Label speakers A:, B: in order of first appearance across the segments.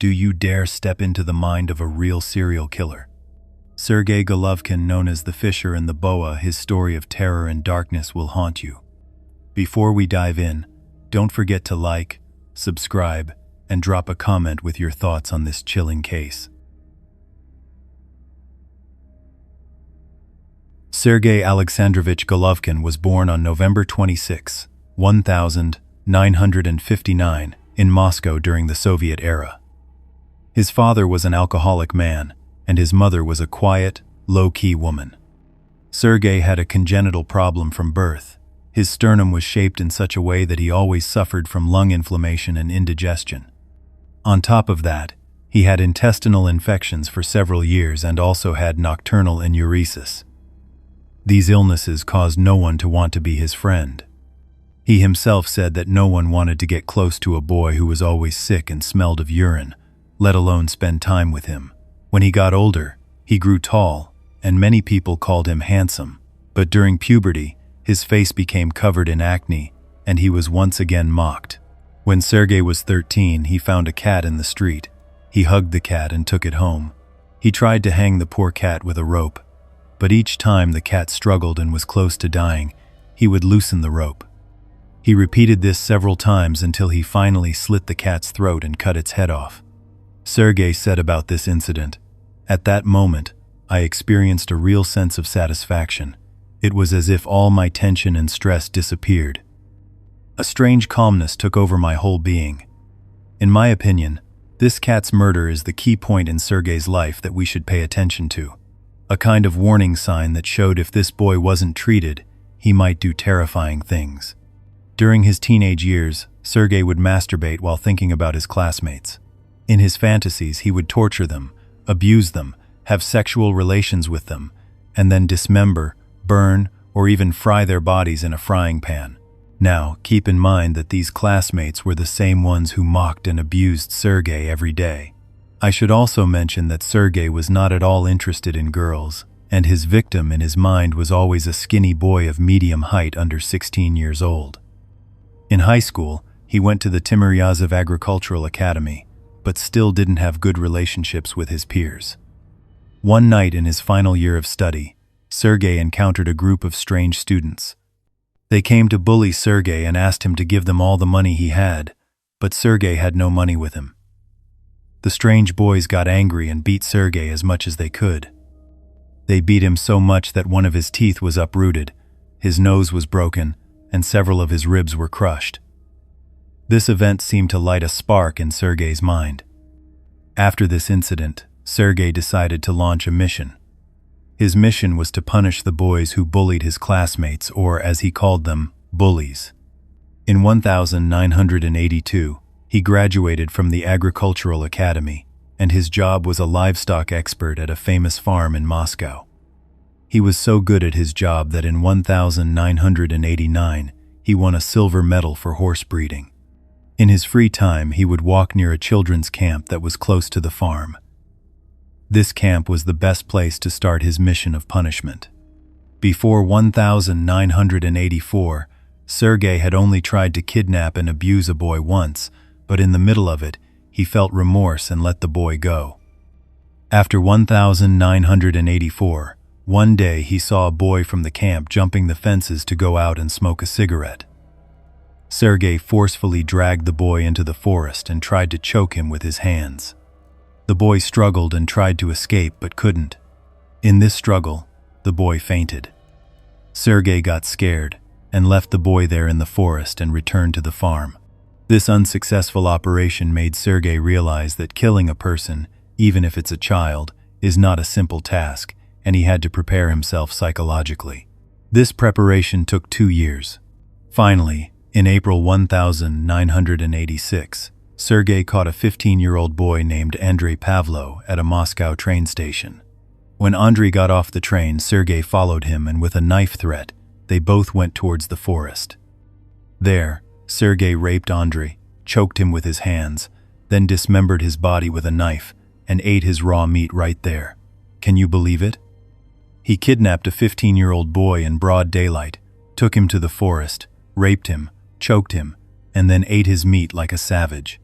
A: Do you dare step into the mind of a real serial killer? Sergey Golovkin, known as the Fisher and the Boa, his story of terror and darkness will haunt you. Before we dive in, don't forget to like, subscribe, and drop a comment with your thoughts on this chilling case. Sergey Alexandrovich Golovkin was born on November 26, 1959, in Moscow during the Soviet era. His father was an alcoholic man, and his mother was a quiet, low-key woman. Sergey had a congenital problem from birth. His sternum was shaped in such a way that he always suffered from lung inflammation and indigestion. On top of that, he had intestinal infections for several years and also had nocturnal enuresis. These illnesses caused no one to want to be his friend. He himself said that no one wanted to get close to a boy who was always sick and smelled of urine, let alone spend time with him. When he got older, he grew tall, and many people called him handsome. But during puberty, his face became covered in acne, and he was once again mocked. When Sergey was 13, he found a cat in the street. He hugged the cat and took it home. He tried to hang the poor cat with a rope, but each time the cat struggled and was close to dying, he would loosen the rope. He repeated this several times until he finally slit the cat's throat and cut its head off. Sergey said about this incident, "At that moment, I experienced a real sense of satisfaction. It was as if all my tension and stress disappeared. A strange calmness took over my whole being." In my opinion, this cat's murder is the key point in Sergey's life that we should pay attention to. A kind of warning sign that showed if this boy wasn't treated, he might do terrifying things. During his teenage years, Sergey would masturbate while thinking about his classmates. In his fantasies, he would torture them, abuse them, have sexual relations with them, and then dismember, burn, or even fry their bodies in a frying pan. Now, keep in mind that these classmates were the same ones who mocked and abused Sergey every day. I should also mention that Sergey was not at all interested in girls, and his victim in his mind was always a skinny boy of medium height under 16 years old. In high school, he went to the Tymyryazov Agricultural Academy, but still didn't have good relationships with his peers. One night in his final year of study, Sergey encountered a group of strange students. They came to bully Sergey and asked him to give them all the money he had, but Sergey had no money with him. The strange boys got angry and beat Sergey as much as they could. They beat him so much that one of his teeth was uprooted, his nose was broken, and several of his ribs were crushed. This event seemed to light a spark in Sergey's mind. After this incident, Sergey decided to launch a mission. His mission was to punish the boys who bullied his classmates, or as he called them, bullies. In 1982, he graduated from the Agricultural Academy, and his job was a livestock expert at a famous farm in Moscow. He was so good at his job that in 1989, he won a silver medal for horse breeding. In his free time, he would walk near a children's camp that was close to the farm. This camp was the best place to start his mission of punishment. Before 1984, Sergey had only tried to kidnap and abuse a boy once, but in the middle of it, he felt remorse and let the boy go. After 1984, one day he saw a boy from the camp jumping the fences to go out and smoke a cigarette. Sergey forcefully dragged the boy into the forest and tried to choke him with his hands. The boy struggled and tried to escape but couldn't. In this struggle, the boy fainted. Sergey got scared and left the boy there in the forest and returned to the farm. This unsuccessful operation made Sergey realize that killing a person, even if it's a child, is not a simple task, and he had to prepare himself psychologically. This preparation took 2 years. Finally, in April 1986, Sergey caught a 15-year-old boy named Andrei Pavlo at a Moscow train station. When Andrei got off the train, Sergey followed him, and with a knife threat, they both went towards the forest. There, Sergey raped Andrei, choked him with his hands, then dismembered his body with a knife and ate his raw meat right there. Can you believe it? He kidnapped a 15-year-old boy in broad daylight, took him to the forest, raped him, choked him, and then ate his meat like a savage.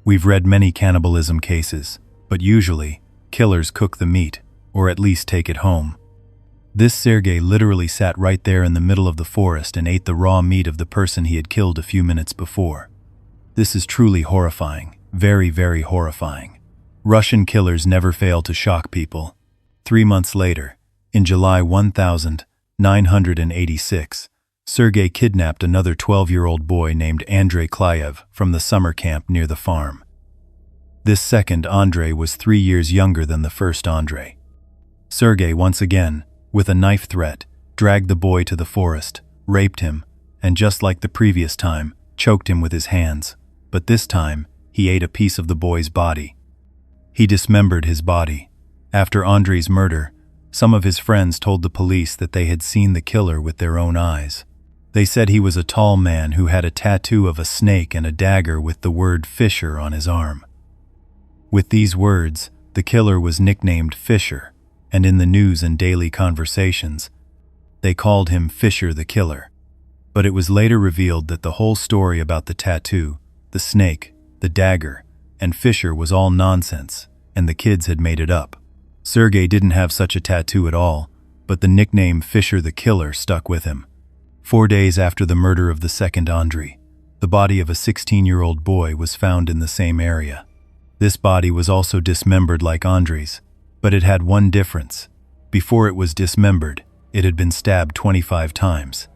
A: We've read many cannibalism cases, but usually, killers cook the meat, or at least take it home. This Sergey literally sat right there in the middle of the forest and ate the raw meat of the person he had killed a few minutes before. This is truly horrifying, very, very horrifying. Russian killers never fail to shock people. 3 months later, in July 1986, Sergey kidnapped another 12-year-old boy named Andrei Klyaev from the summer camp near the farm. This second Andrei was 3 years younger than the first Andrei. Sergey, once again, with a knife threat, dragged the boy to the forest, raped him, and just like the previous time, choked him with his hands. But this time, he ate a piece of the boy's body. He dismembered his body. After Andrei's murder, some of his friends told the police that they had seen the killer with their own eyes. They said he was a tall man who had a tattoo of a snake and a dagger with the word Fisher on his arm. With these words, the killer was nicknamed Fisher, and in the news and daily conversations, they called him Fisher the Killer. But it was later revealed that the whole story about the tattoo, the snake, the dagger, and Fisher was all nonsense, and the kids had made it up. Sergey didn't have such a tattoo at all, but the nickname Fisher the Killer stuck with him. 4 days after the murder of the second Andrei, the body of a 16-year-old boy was found in the same area. This body was also dismembered like Andrei's, but it had one difference. Before it was dismembered, it had been stabbed 25 times.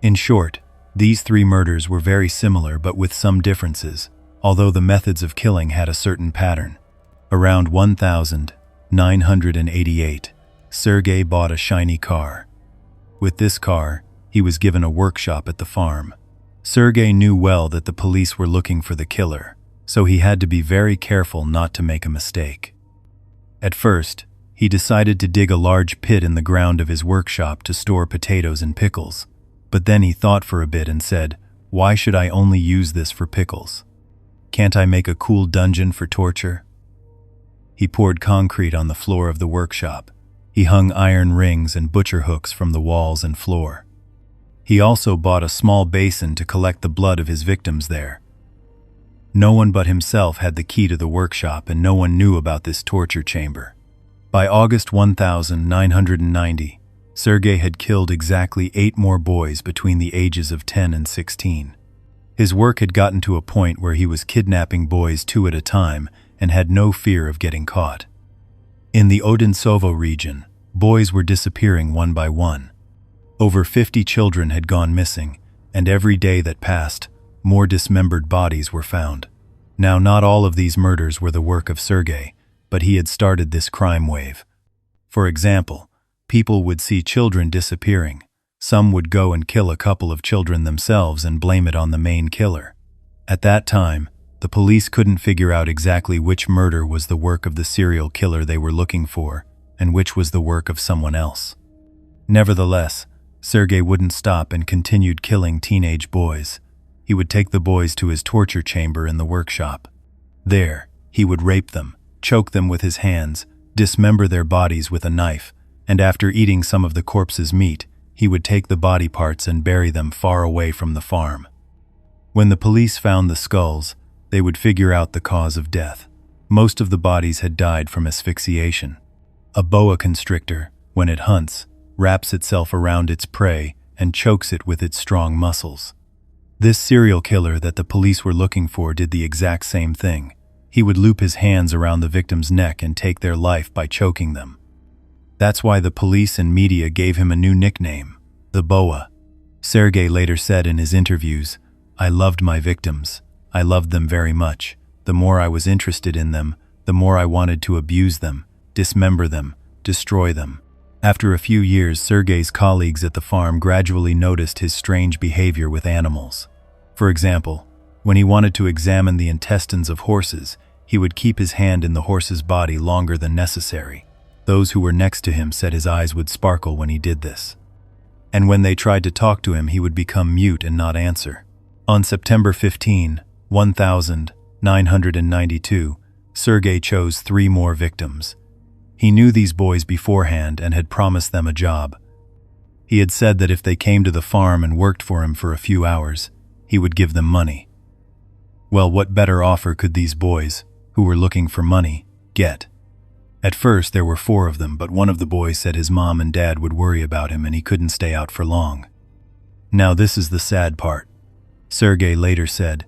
A: In short, these 3 murders were very similar but with some differences, although the methods of killing had a certain pattern. Around 1988, Sergey bought a shiny car. With this car, he was given a workshop at the farm. Sergey knew well that the police were looking for the killer, so he had to be very careful not to make a mistake. At first, he decided to dig a large pit in the ground of his workshop to store potatoes and pickles. But then he thought for a bit and said, "Why should I only use this for pickles? Can't I make a cool dungeon for torture?" He poured concrete on the floor of the workshop. He hung iron rings and butcher hooks from the walls and floor. He also bought a small basin to collect the blood of his victims there. No one but himself had the key to the workshop, and no one knew about this torture chamber. By August 1990, Sergey had killed exactly 8 more boys between the ages of 10 and 16. His work had gotten to a point where he was kidnapping boys 2 at a time and had no fear of getting caught. In the Odintsovo region, boys were disappearing one by one. Over 50 children had gone missing, and every day that passed, more dismembered bodies were found. Now, not all of these murders were the work of Sergey, but he had started this crime wave. For example, people would see children disappearing. Some would go and kill a couple of children themselves and blame it on the main killer. At that time, the police couldn't figure out exactly which murder was the work of the serial killer they were looking for, and which was the work of someone else. Nevertheless, Sergey wouldn't stop and continued killing teenage boys. He would take the boys to his torture chamber in the workshop. There, he would rape them, choke them with his hands, dismember their bodies with a knife, and after eating some of the corpse's meat, he would take the body parts and bury them far away from the farm. When the police found the skulls, they would figure out the cause of death. Most of the bodies had died from asphyxiation. A boa constrictor, when it hunts, wraps itself around its prey and chokes it with its strong muscles. This serial killer that the police were looking for did the exact same thing. He would loop his hands around the victim's neck and take their life by choking them. That's why the police and media gave him a new nickname, the Boa. Sergey later said in his interviews, "I loved my victims. I loved them very much. The more I was interested in them, the more I wanted to abuse them, dismember them, destroy them." After a few years, Sergey's colleagues at the farm gradually noticed his strange behavior with animals. For example, when he wanted to examine the intestines of horses, he would keep his hand in the horse's body longer than necessary. Those who were next to him said his eyes would sparkle when he did this. And when they tried to talk to him, he would become mute and not answer. On September 15, 1992, Sergey chose 3 more victims. He knew these boys beforehand and had promised them a job. He had said that if they came to the farm and worked for him for a few hours, he would give them money. Well, what better offer could these boys, who were looking for money, get? At first there were 4 of them, but one of the boys said his mom and dad would worry about him and he couldn't stay out for long. Now this is the sad part. Sergey later said,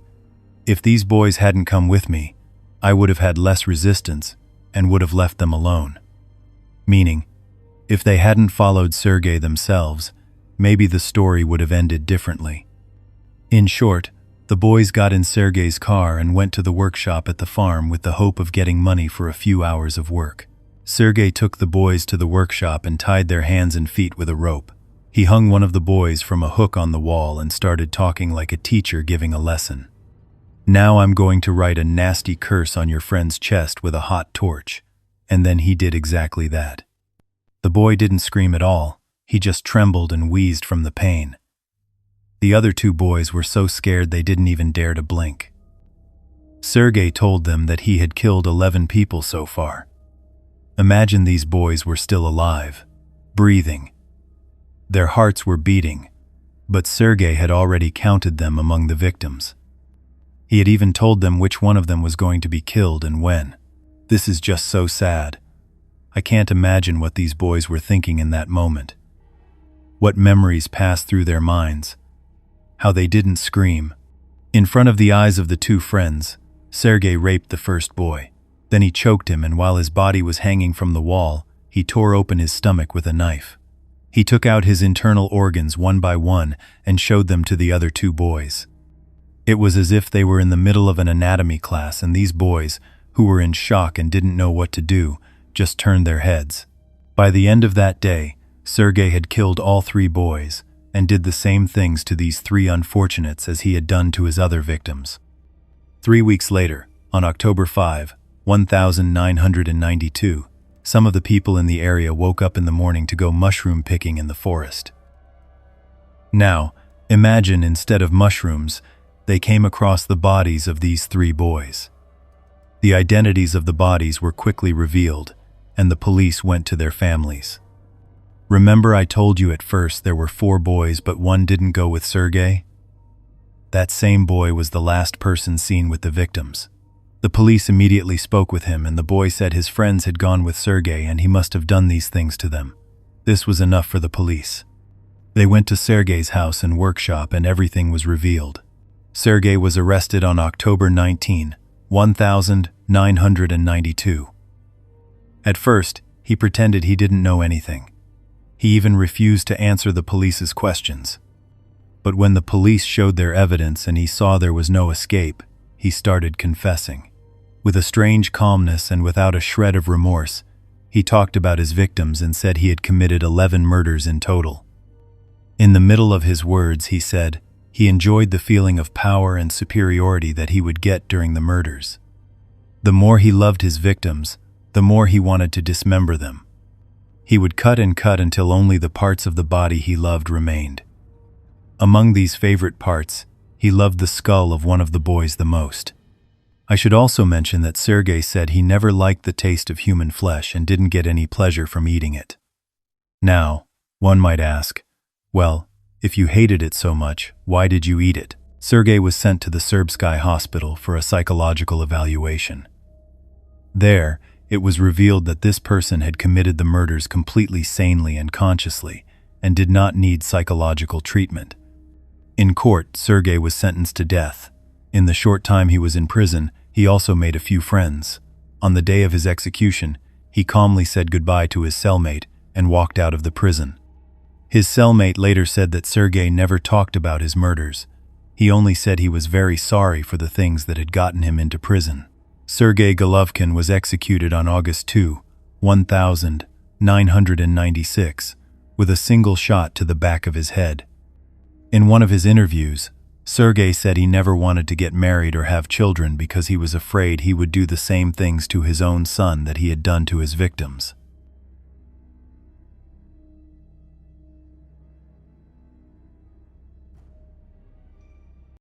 A: "If these boys hadn't come with me, I would have had less resistance and would have left them alone." Meaning, if they hadn't followed Sergey themselves, maybe the story would have ended differently. In short, the boys got in Sergey's car and went to the workshop at the farm with the hope of getting money for a few hours of work. Sergey took the boys to the workshop and tied their hands and feet with a rope. He hung one of the boys from a hook on the wall and started talking like a teacher giving a lesson. "Now I'm going to write a nasty curse on your friend's chest with a hot torch." And then he did exactly that. The boy didn't scream at all, he just trembled and wheezed from the pain. The other 2 boys were so scared they didn't even dare to blink. Sergey told them that he had killed 11 people so far. Imagine these boys were still alive, breathing. Their hearts were beating, but Sergey had already counted them among the victims. He had even told them which one of them was going to be killed and when. This is just so sad. I can't imagine what these boys were thinking in that moment. What memories passed through their minds. How they didn't scream. In front of the eyes of the 2 friends, Sergey raped the first boy. Then he choked him, and while his body was hanging from the wall, he tore open his stomach with a knife. He took out his internal organs one by one and showed them to the other 2 boys. It was as if they were in the middle of an anatomy class, and these boys, who were in shock and didn't know what to do, just turned their heads. By the end of that day, Sergey had killed all 3 boys and did the same things to these 3 unfortunates as he had done to his other victims. 3 weeks later, on October 5, 1992, some of the people in the area woke up in the morning to go mushroom picking in the forest. Now, imagine instead of mushrooms, they came across the bodies of these 3 boys. The identities of the bodies were quickly revealed, and the police went to their families. Remember I told you at first there were 4 boys, but one didn't go with Sergey? That same boy was the last person seen with the victims. The police immediately spoke with him, and the boy said his friends had gone with Sergey and he must have done these things to them. This was enough for the police. They went to Sergey's house and workshop and everything was revealed. Sergey was arrested on October 19, 1992. At first, he pretended he didn't know anything. He even refused to answer the police's questions. But when the police showed their evidence and he saw there was no escape, he started confessing. With a strange calmness and without a shred of remorse, he talked about his victims and said he had committed 11 murders in total. In the middle of his words, he said he enjoyed the feeling of power and superiority that he would get during the murders. The more he loved his victims, the more he wanted to dismember them. He would cut and cut until only the parts of the body he loved remained. Among these favorite parts, he loved the skull of one of the boys the most. I should also mention that Sergey said he never liked the taste of human flesh and didn't get any pleasure from eating it. Now, one might ask, well, if you hated it so much, why did you eat it? Sergey was sent to the Serbsky hospital for a psychological evaluation. There, it was revealed that this person had committed the murders completely sanely and consciously, and did not need psychological treatment. In court, Sergey was sentenced to death. In the short time he was in prison, he also made a few friends. On the day of his execution, he calmly said goodbye to his cellmate and walked out of the prison. His cellmate later said that Sergey never talked about his murders. He only said he was very sorry for the things that had gotten him into prison. Sergey Golovkin was executed on August 2, 1996, with a single shot to the back of his head. In one of his interviews, Sergey said he never wanted to get married or have children because he was afraid he would do the same things to his own son that he had done to his victims.